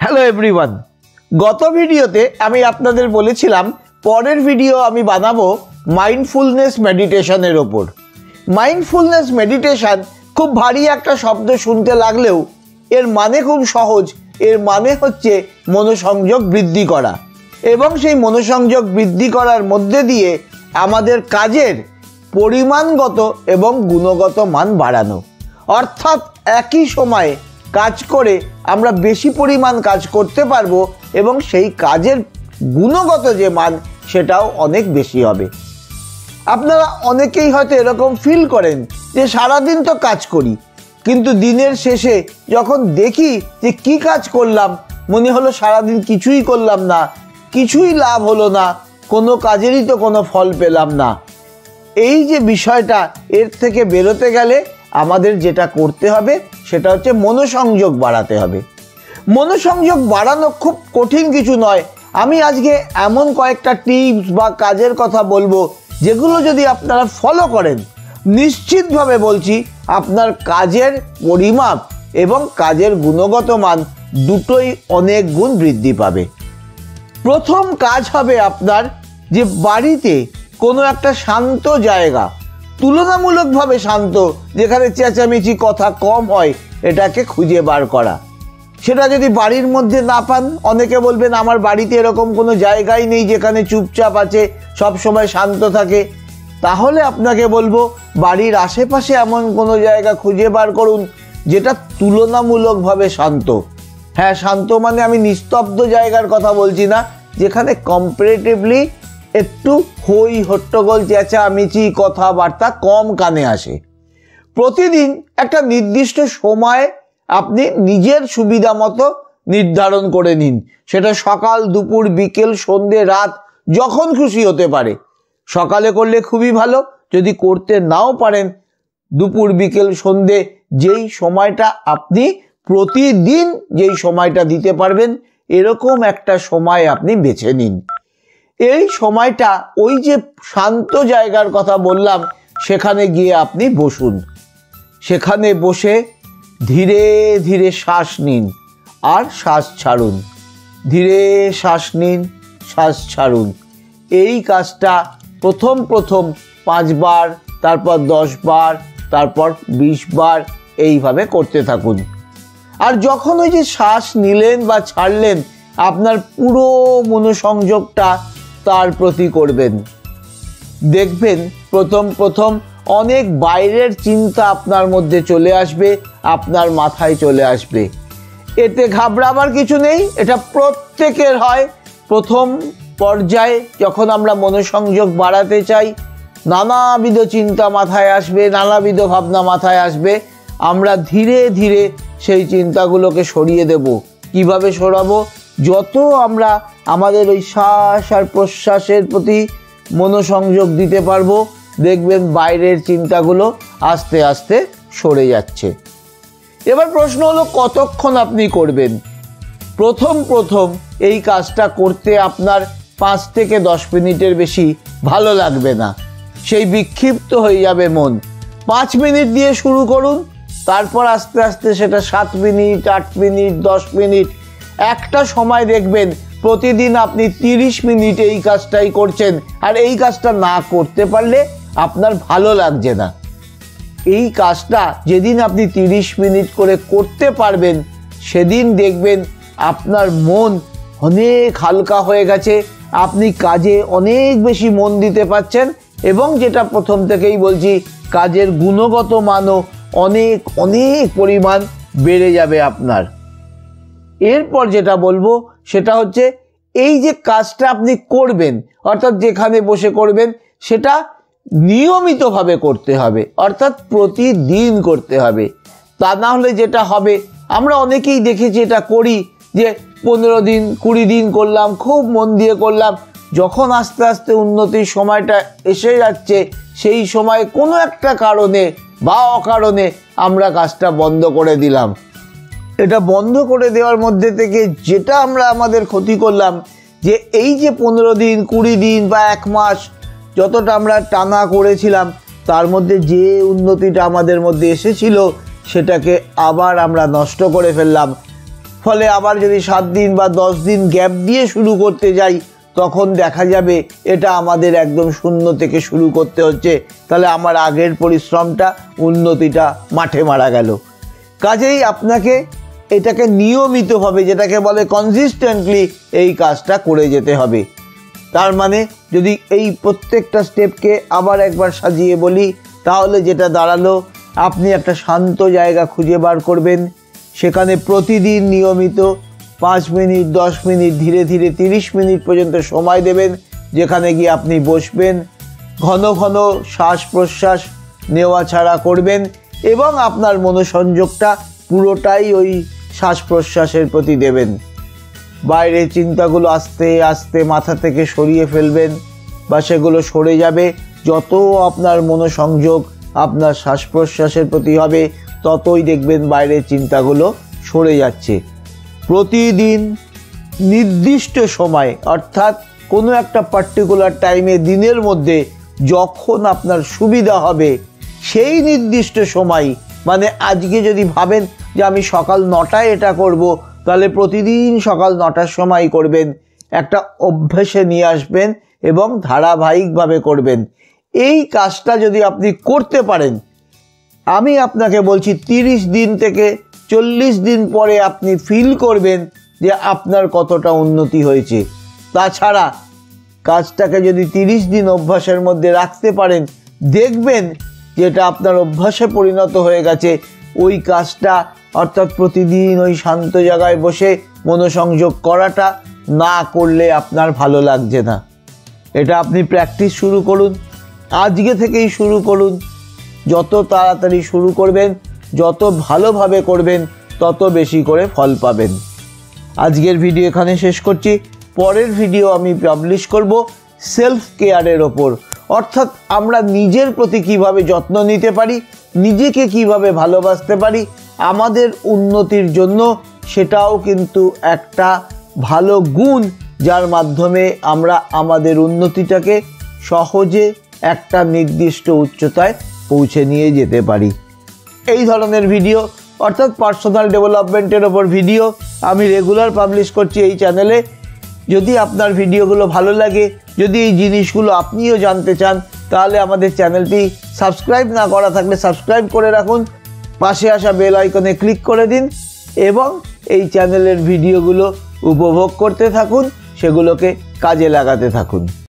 Hello everyone, গত ভিডিওতে আমি আপনাদের বলেছিলাম পরের ভিডিও আমি বানাবো মাইন্ডফুলনেস মেডিটেশনের ওপর। মাইন্ডফুলনেস মেডিটেশন খুব ভারী একটা শব্দ শুনতে লাগলেও এর মানে খুব সহজ। এর মানে হচ্ছে মনোসংযোগ বৃদ্ধি করা, এবং সেই মনোসংযোগ বৃদ্ধি করার মধ্যে দিয়ে আমাদের কাজের পরিমাণগত এবং গুণগত মান বাড়ানো। অর্থাৎ একই সময়ে কাজ করে আমরা বেশি পরিমাণ কাজ করতে পারবো এবং সেই কাজের গুণগত যে মান সেটাও অনেক বেশি হবে। আপনারা অনেকেই হয়তো এরকম ফিল করেন যে সারাদিন তো কাজ করি, কিন্তু দিনের শেষে যখন দেখি যে কি কাজ করলাম মনে হলো সারাদিন কিছুই করলাম না, কিছুই লাভ হলো না, কোনো কাজেরই তো কোনো ফল পেলাম না। এই যে বিষয়টা, এর থেকে বেরোতে গেলে আমাদের যেটা করতে হবে সেটা হচ্ছে মনোসংযোগ বাড়াতে হবে। মনোসংযোগ বাড়ানো খুব কঠিন কিছু নয়। আমি আজকে এমন কয়েকটা টিপস বা কাজের কথা বলবো যেগুলো যদি আপনারা ফলো করেন, নিশ্চিতভাবে বলছি আপনার কাজের পরিমাপ এবং কাজের গুণগত মান দুটোই অনেক গুণ বৃদ্ধি পাবে। প্রথম কাজ হবে আপনার যে বাড়িতে কোনো একটা শান্ত জায়গা, তুলনামূলকভাবে শান্ত, যেখানে চেঁচামেচি কথা কম হয়, এটাকে খুঁজে বার করা। সেটা যদি বাড়ির মধ্যে না পান, অনেকে বলবেন আমার বাড়িতে এরকম কোনো জায়গাই নেই যেখানে চুপচাপ আছে, সব সময় শান্ত থাকে, তাহলে আপনাকে বলবো বাড়ির আশেপাশে এমন কোনো জায়গা খুঁজে বার করুন যেটা তুলনামূলকভাবে শান্ত। হ্যাঁ, শান্ত মানে আমি নিস্তব্ধ জায়গার কথা বলছি না, যেখানে কম্পারেটিভলি একটু হই হট্টগোল চেঁচামেচি কথাবার্তা কম কানে আসে। প্রতিদিন একটা নির্দিষ্ট সময় আপনি নিজের সুবিধা মতো নির্ধারণ করে নিন। সেটা সকাল, দুপুর, বিকেল, সন্ধে, রাত, যখন খুশি হতে পারে। সকালে করলে খুবই ভালো, যদি করতে নাও পারেন দুপুর, বিকেল, সন্ধে, যেই সময়টা আপনি প্রতিদিন যেই সময়টা দিতে পারবেন এরকম একটা সময় আপনি বেছে নিন। এই সময়টা ওই যে শান্ত জায়গার কথা বললাম সেখানে গিয়ে আপনি বসুন। সেখানে বসে ধীরে ধীরে শ্বাস নিন আর শ্বাস ছাড়ুন, ধীরে শ্বাস নিন, শ্বাস ছাড়ুন। এই কাজটা প্রথম 5 বার, তারপর 10 বার, তারপর 20 বার এইভাবে করতে থাকুন। আর যখন ওই যে শ্বাস নিলেন বা ছাড়লেন আপনার পুরো মনোসংযোগটা তার প্রতি করবেন। দেখবেন প্রথম অনেক বাইরের চিন্তা আপনার মধ্যে চলে আসবে, আপনার মাথায় চলে আসবে। এতে ঘাবড়াবার কিছু নেই, এটা প্রত্যেকের হয়। প্রথম পর্যায়ে যখন আমরা মনোসংযোগ বাড়াতে চাই নানাবিধ চিন্তা মাথায় আসবে, নানাবিধ ভাবনা মাথায় আসবে। আমরা ধীরে ধীরে সেই চিন্তাগুলোকে সরিয়ে দেব। কিভাবে সরাবো? যত আমরা আমাদের ওই শ্বাস আর প্রশ্বাসের প্রতি মনোসংযোগ দিতে পারবো, দেখবেন বাইরের চিন্তাগুলো আস্তে আস্তে সরে যাচ্ছে। এবার প্রশ্ন হলো কতক্ষণ আপনি করবেন? প্রথম এই কাজটা করতে আপনার 5 থেকে 10 মিনিটের বেশি ভালো লাগবে না, সেই বিক্ষিপ্ত হয়ে যাবে মন। 5 মিনিট দিয়ে শুরু করুন, তারপর আস্তে আস্তে সেটা 7 মিনিট, 8 মিনিট, 10 মিনিট, একটা সময় দেখবেন প্রতিদিন আপনি 30 মিনিট এই কাজটাই করছেন। আর এই কাজটা না করতে পারলে আপনার ভালো লাগছে না। এই কাজটা যেদিন আপনি 30 মিনিট করে করতে পারবেন সেদিন দেখবেন আপনার মন অনেক হালকা হয়ে গেছে, আপনি কাজে অনেক বেশি মন দিতে পারছেন, এবং যেটা প্রথম থেকেই বলছি, কাজের গুণগত মানও অনেক পরিমাণ বেড়ে যাবে আপনার। এরপর যেটা বলবো সেটা হচ্ছে এই যে কাজটা আপনি করবেন, অর্থাৎ যেখানে বসে করবেন, সেটা নিয়মিতভাবে করতে হবে, অর্থাৎ প্রতিদিন করতে হবে। তা না হলে যেটা হবে, আমরা অনেকেই দেখেছি এটা করি, যে 15 দিন 20 দিন করলাম, খুব মন দিয়ে করলাম, যখন আস্তে আস্তে উন্নতির সময়টা এসে যাচ্ছে সেই সময় কোনো একটা কারণে বা অকারণে আমরা কাজটা বন্ধ করে দিলাম। এটা বন্ধ করে দেওয়ার মধ্যে থেকে যেটা আমরা আমাদের ক্ষতি করলাম, যে এই যে 15 দিন 20 দিন বা 1 মাস যতটা আমরা টানা করেছিলাম, তার মধ্যে যে উন্নতিটা আমাদের মধ্যে এসেছিল সেটাকে আবার আমরা নষ্ট করে ফেললাম। ফলে আবার যদি 7 দিন বা 10 দিন গ্যাপ দিয়ে শুরু করতে যাই, তখন দেখা যাবে এটা আমাদের একদম শূন্য থেকে শুরু করতে হচ্ছে। তাহলে আমার আগের পরিশ্রমটা, উন্নতিটা মাঠে মারা গেল। কাজেই আপনাকে এটাকে নিয়মিতভাবে, যেটাকে বলে কনসিস্টেন্টলি, এই কাজটা করে যেতে হবে। তার মানে যদি এই প্রত্যেকটা স্টেপকে আবার একবার সাজিয়ে বলি, তাহলে যেটা দাঁড়ালো, আপনি একটা শান্ত জায়গা খুঁজে বার করবেন, সেখানে প্রতিদিন নিয়মিত 5 মিনিট, 10 মিনিট, ধীরে ধীরে 30 মিনিট পর্যন্ত সময় দেবেন, যেখানে গিয়ে আপনি বসবেন, ঘন ঘন শ্বাস প্রশ্বাস নেওয়া ছাড়া করবেন এবং আপনার মনোসংযোগটা পুরোটাই ওই শ্বাস প্রশ্বাসের প্রতি দেবেন। বাইরের চিন্তাগুলো আস্তে আস্তে মাথা থেকে সরিয়ে ফেলবেন বা সেগুলো সরে যাবে। যত আপনার মনোসংযোগ আপনার শ্বাস প্রশ্বাসের প্রতি হবে, ততই দেখবেন বাইরের চিন্তাগুলো সরে যাচ্ছে। প্রতিদিন নির্দিষ্ট সময়, অর্থাৎ কোনো একটা পার্টিকুলার টাইমে দিনের মধ্যে যখন আপনার সুবিধা হবে, সেই নির্দিষ্ট সময়, মানে আজকে যদি ভাবেন যে আমি সকাল 9টায় এটা করব, তাহলে প্রতিদিন সকাল 9টার সময় করবেন। একটা অভ্যাসে নিয়ে আসবেন এবং ধারাবাহিকভাবে করবেন। এই কাজটা যদি আপনি করতে পারেন, আমি আপনাকে বলছি 30 দিন থেকে 40 দিন পরে আপনি ফিল করবেন যে আপনার কতটা উন্নতি হয়েছে। তাছাড়া কাজটাকে যদি 30 দিন অভ্যাসের মধ্যে রাখতে পারেন, দেখবেন যেটা আপনার অভ্যাসে পরিণত হয়ে গেছে। ওই কাজটা, অর্থাৎ প্রতিদিন ওই শান্ত জায়গায় বসে মনোসংযোগ করাটা না করলে আপনার ভালো লাগছে না। এটা আপনি প্র্যাকটিস শুরু করুন, আজকে থেকেই শুরু করুন। যত তাড়াতাড়ি শুরু করবেন, যত ভালোভাবে করবেন, তত বেশি করে ফল পাবেন। আজকের ভিডিও এখানে শেষ করছি। পরের ভিডিও আমি পাবলিশ করব সেলফ কেয়ারের ওপর, অর্থাৎ আমরা নিজের প্রতি কিভাবে যত্ন নিতে পারি, নিজেকে কিভাবে ভালোবাসতে পারি আমাদের উন্নতির জন্য। সেটাও কিন্তু একটা ভালো গুণ, যার মাধ্যমে আমরা আমাদের উন্নতিটাকে সহজে একটা নির্দিষ্ট উচ্চতায় পৌঁছে নিয়ে যেতে পারি। এই ধরনের ভিডিও, অর্থাৎ পার্সোনাল ডেভেলপমেন্টের ওপর ভিডিও আমি রেগুলার পাবলিশ করছি এই চ্যানেলে। যদি আপনার ভিডিওগুলো ভালো লাগে, যদি এই জিনিসগুলো আপনিও জানতে চান, তাহলে আমাদের চ্যানেলটি সাবস্ক্রাইব না করা থাকলে সাবস্ক্রাইব করে রাখুন, পাশে আসা বেল আইকনে ক্লিক করে দিন এবং এই চ্যানেলের ভিডিওগুলো উপভোগ করতে থাকুন, সেগুলোকে কাজে লাগাতে থাকুন।